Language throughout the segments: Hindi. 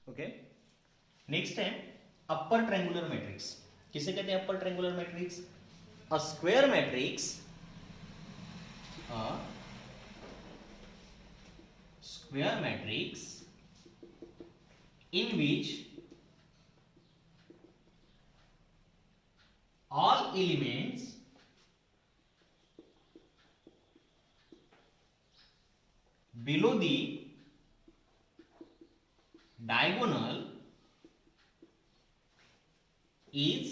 ओके, नेक्स्ट है अपर ट्रायंगुलर मैट्रिक्स। किसे कहते हैं upper triangular matrix? A square matrix, square matrix in which all elements below the diagonal is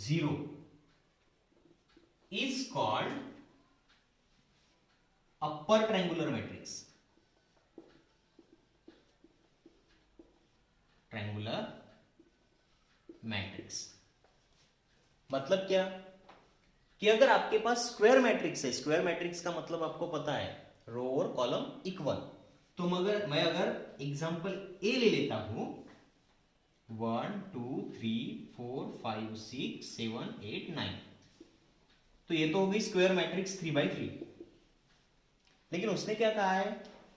0 is called upper triangular matrix. Triangular matrix मतलब क्या कि अगर आपके पास स्क्वायर मैट्रिक्स है, स्क्वायर मैट्रिक्स का मतलब आपको पता है रो और कॉलम इक्वल, तो मैं अगर एग्जांपल ए ले लेता हूं 1 2 3 4 5 6 7 8 9, तो ये तो होगी स्क्वायर मैट्रिक्स 3x3। लेकिन उसने क्या कहा है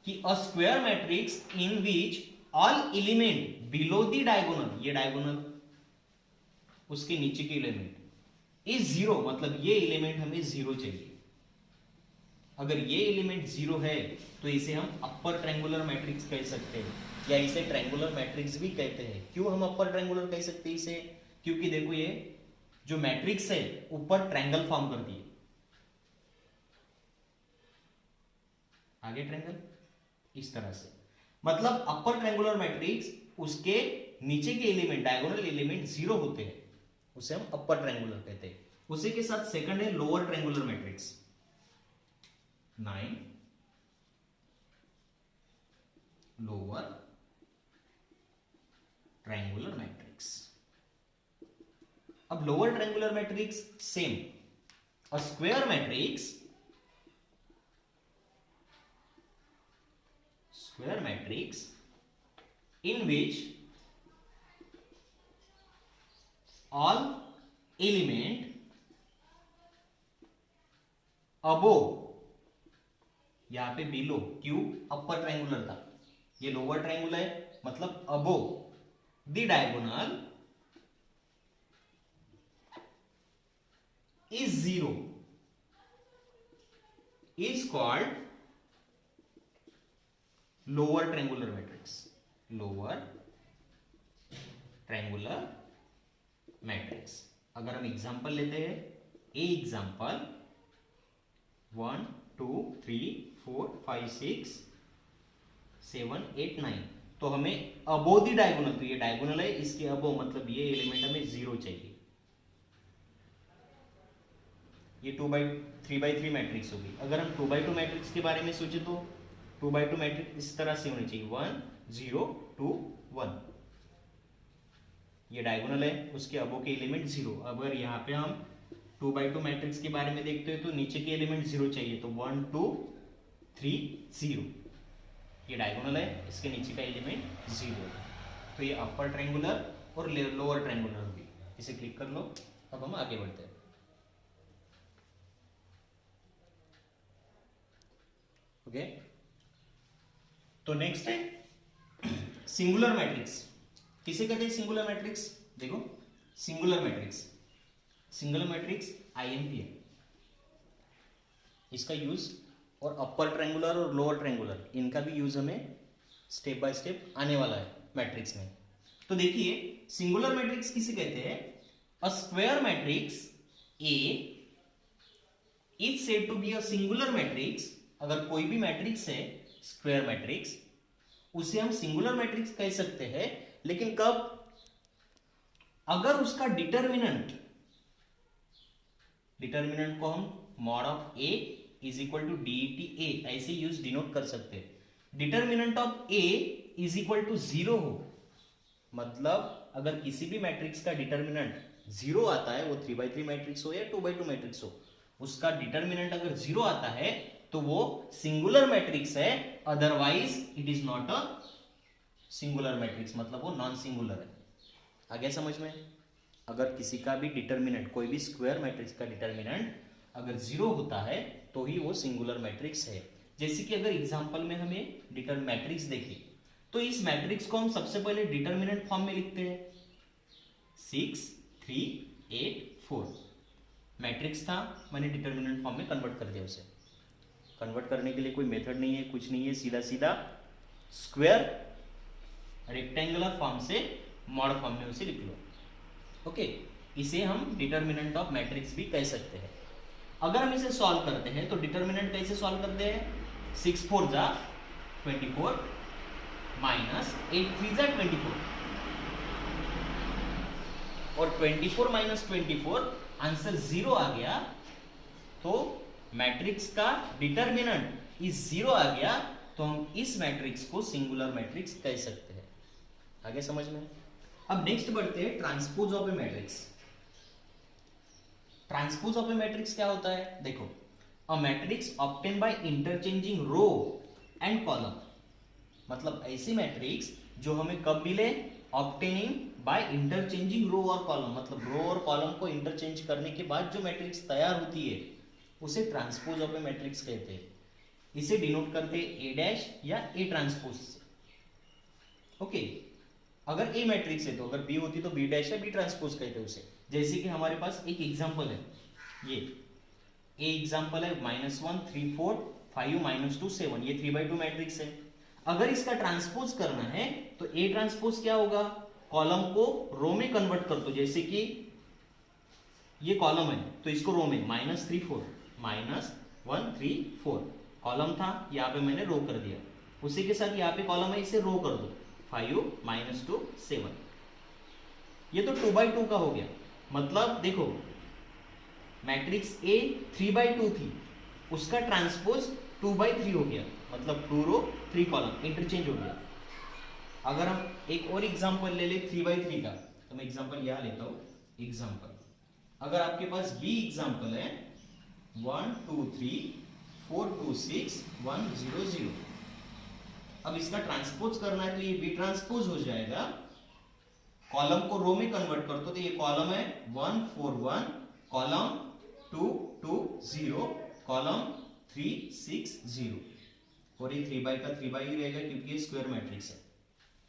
कि अ square matrix in which all element below the diagonal, ये डायगोनल उसके नीचे के एलिमेंट इज जीरो, मतलब ये एलिमेंट हमें जीरो चाहिए। अगर ये एलिमेंट जीरो है तो इसे हम अपर ट्रायंगुलर मैट्रिक्स कह सकते हैं, या इसे ट्रायंगुलर मैट्रिक्स भी कहते हैं। क्यों हम अपर ट्रायंगुलर कह सकते हैं इसे? क्योंकि देखो ये जो मैट्रिक्स है ऊपर ट्रायंगल फॉर्म करती है, आगे ट्रायंगल इस तरह से, मतलब अपर ट्रायंगुलर मैट्रिक्स उसके नीचे के एलिमेंट डायगोनल एलिमेंट जीरो होते हैं, उसे हम अपर ट्रायंगुलर कहते हैं। उसी के साथ सेकंड है lower triangular matrix 9, lower triangular matrix. अब lower triangular matrix same, a square matrix, square matrix in which all element above, यहां पे बिलो, क्यों? अपर ट्रायंगुलर था, ये लोअर ट्रायंगुलर है, मतलब above the diagonal is zero is called lower triangular matrix. Lower triangular matrix. अगर हम एग्जांपल लेते हैं, ए एग्जांपल 1 2 3 4 5 6 7 8 9, तो हमें अबो दी डायगोनल, तो ये डायगोनल है, इसके अबो मतलब ये एलिमेंट हमें जीरो चाहिए। ये 3x3 मैट्रिक्स होगी। अगर हम 2x2 मैट्रिक्स के बारे में सोचे तो 2x2 मैट्रिक्स इस तरह से होनी चाहिए 1 0 2 1, ये डायगोनल है, उसके अबो के एलिमेंट जीरो। अगर यहाँ पे हम 2x2 मैट्रिक्स के बारे में देखते हैं तो नीचे के एलिमेंट जीरो चाहिए, तो 1 2 3 0, ये डायगोनल है, इसके नीचे का एलिमेंट जीरो है, तो ये अपर ट्रायंगुलर और लोअर ट्रायंगुलर होगी। इसे क्लिक कर लो। अब हम आगे बढ़ते हैं। ओके, तो नेक्स्ट है सिंगुलर मैट्रिक्स। किसे कहते हैं सिंगुलर मैट्रिक्स? देखो सिंगुलर मैट्रिक्स आईएमपी है, इसका यूज और अपर ट्रायंगुलर और लोअर ट्रायंगुलर इनका भी यूज हमें स्टेप बाय स्टेप आने वाला है मैट्रिक्स में। तो देखिए सिंगुलर मैट्रिक्स किसे कहते हैं? A square matrix A is said to be a singular matrix. अगर कोई भी मैट्रिक्स है स्क्वायर मैट्रिक्स, उसे हम सिंगुलर मैट्रिक्स कह सकते हैं, लेकिन कब? अगर उसका डिटर्मिनेंट को हम mod of A is equal to DT A ऐसे यूज डिनोट कर सकते हैं। Determinant of A is equal to zero हो, मतलब अगर किसी भी मैट्रिक्स का डिटर्मिनेंट जीरो आता है, वो 3x3 मैट्रिक्स हो या 2x2 मैट्रिक्स हो, उसका डिटर्मिनेंट अगर जीरो आता है तो वो सिंगुलर मैट्रिक्स है, otherwise it is not a singular matrix, मतलब वो नॉन सिंगुलर है। आगे समझ में? अगर किसी का भी डिटर्मिनेंट, कोई भी स्क्वायर मैट्रिक्स का डिटर्मिनेंट अगर जीरो होता है तो ही वो सिंगुलर मैट्रिक्स है। जैसे कि अगर एग्जांपल में हमें मैट्रिक्स देखिए तो इस मैट्रिक्स को हम सबसे पहले डिटर्मिनेंट फॉर्म में लिखते हैं 6 3 8 4 मैट्रिक्स था, मैंने डिटर्मिनेंट फॉर्म में कन्वर्ट कर दिया। उसे कन्वर्ट करने के लिए कोई मेथड नहीं है, कुछ नहीं है, सीधा सीधा स्क्वायर रेक्टेंगुलर फॉर्म से मॉड फॉर्म में उसे लिख लो। ओके, इसे हम डिटर्मिनेंट ऑफ मैट्रिक्स भी कह सकते हैं। अगर हम इसे सॉल्व करते हैं तो डिटर्मिनेंट कैसे सॉल्व करते हैं, 6 4 जा 24 माइनस 8 3 जा 24 और 24 माइनस 24 आंसर 0 आ गया, तो मैट्रिक्स का डिटर्मिनेंट इस 0 आ गया, तो हम इस मैट्रिक्स को सिंगुलर मैट्रिक्स कह सकते हैं। आगे समझ में। अब नेक्स्ट बढ़ते हैं transpose of a matrix. Transpose of a matrix क्या होता है, देखो, a matrix obtain by interchanging row and column, मतलब ऐसी मैट्रिक्स जो हमें कब मिले, ऑब्टेनिंग बाय इंटरचेंजिंग रो और कॉलम, मतलब रो और कॉलम को इंटरचेंज करने के बाद जो मैट्रिक्स तैयार होती है उसे ट्रांसपोज ऑफ ए मैट्रिक्स कहते हैं। इसे डिनोट करते हैं ए डैश या ए ट्रांसपोज से। ओके, अगर ए मैट्रिक्स है तो अगर बी होती तो बी डैश या बी ट्रांसपोज कहते हैं उसे। जैसे कि हमारे पास एक एग्जांपल है, ये ए एग्जांपल है -1 3 4 5 -2 7, ये 3/2 मैट्रिक्स है। अगर इसका ट्रांसपोज करना है तो ए ट्रांसपोज क्या होगा, कॉलम को रो में कन्वर्ट कर दो। जैसे कि ये कॉलम है तो इसको रो में -3 4 -1 3 4 कॉलम था, यहाँ पे मैंने रो कर दिया। उसी के साथ यहाँ पे कॉलम है, इसे रो कर दो 5 -2 7, ये तो 2/2 का हो गया। मतलब देखो मैट्रिक्स ए 3/2 थी, उसका ट्रांसपोज 2/3 हो गया, मतलब 2 रो 3 कॉलम इंटरचेंज हो गया। अगर हम एक और एग्जांपल ले ले 3/3 का, तो मैं एग्जांपल यहां लेता हूं। एग्जांपल अगर आपके पास बी एग्जांपल है 1 2 3 4 2 6 1 0 0, अब इसका ट्रांसपोज करना है तो ये बी ट्रांसपोज हो जाएगा। कॉलम को रो में कन्वर्ट कर दो तो ये कॉलम है 1 4 1, कॉलम 2 2 0, कॉलम 3 6 0, और ये 3 का 3 ही रहेगा क्योंकि ये स्क्वायर मैट्रिक्स है।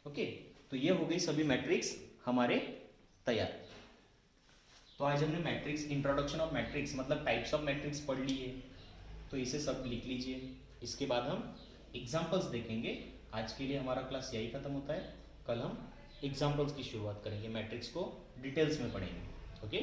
ओके, तो ये हो गई सभी मैट्रिक्स हमारे तैयार। तो आज हमने मैट्रिक्स, इंट्रोडक्शन ऑफ मैट्रिक्स मतलब टाइप्स ऑफ मैट्रिक्स पढ़ ली है, तो इसे सब लिख लीजिए। इसके बाद हम एग्जाम्पल्स देखेंगे। आज के लिए हमारा क्लास यही खत्म होता है, कल हम एग्जाम्पल्स की शुरुआत करेंगे, मैट्रिक्स को डिटेल्स में पढ़ेंगे। ओके।